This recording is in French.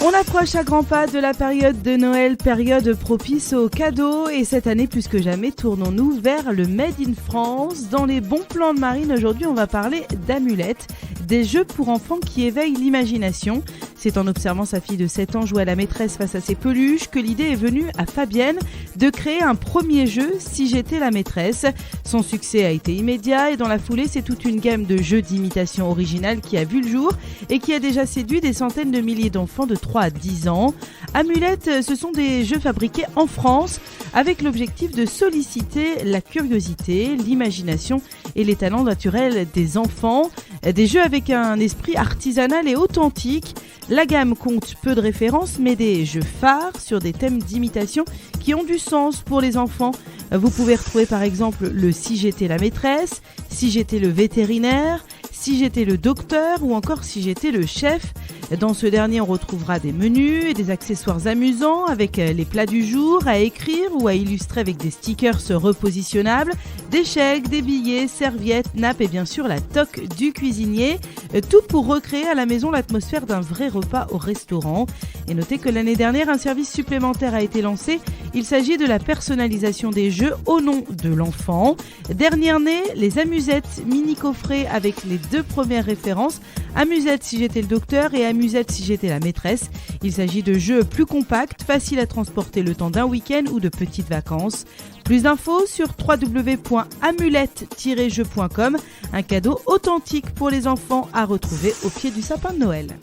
On approche à grands pas de la période de Noël, période propice aux cadeaux. Et cette année, plus que jamais, tournons-nous vers le Made in France. Dans les bons plans de Marine, aujourd'hui, on va parler d'amulettes, des jeux pour enfants qui éveillent l'imagination. C'est en observant sa fille de 7 ans jouer à la maîtresse face à ses peluches que l'idée est venue à Fabienne de créer un premier jeu, Si j'étais la maîtresse. Son succès a été immédiat et dans la foulée, c'est toute une gamme de jeux d'imitation originale qui a vu le jour et qui a déjà séduit des centaines de milliers d'enfants de 3 à 10 ans. Amulettes, ce sont des jeux fabriqués en France avec l'objectif de solliciter la curiosité, l'imagination et les talents naturels des enfants. Des jeux avec un esprit artisanal et authentique. La gamme compte peu de références, mais des jeux phares sur des thèmes d'imitation qui ont du sens pour les enfants. Vous pouvez retrouver par exemple le Si j'étais la maîtresse, Si j'étais le vétérinaire, Si j'étais le docteur ou encore Si j'étais le chef. Dans ce dernier, on retrouvera des menus et des accessoires amusants avec les plats du jour à écrire ou à illustrer avec des stickers repositionnables, des chèques, des billets, serviettes, nappes et bien sûr la toque du cuisinier. Tout pour recréer à la maison l'atmosphère d'un vrai repas au restaurant. Et notez que l'année dernière, un service supplémentaire a été lancé. Il s'agit de la personnalisation des jeux au nom de l'enfant. Dernière née, les amusettes mini-coffrets avec les 2 premières références. Amusette Si j'étais le docteur et Amusette Si j'étais la maîtresse. Il s'agit de jeux plus compacts, faciles à transporter le temps d'un week-end ou de petites vacances. Plus d'infos sur www.amulette-jeux.com. Un cadeau authentique pour les enfants à retrouver au pied du sapin de Noël.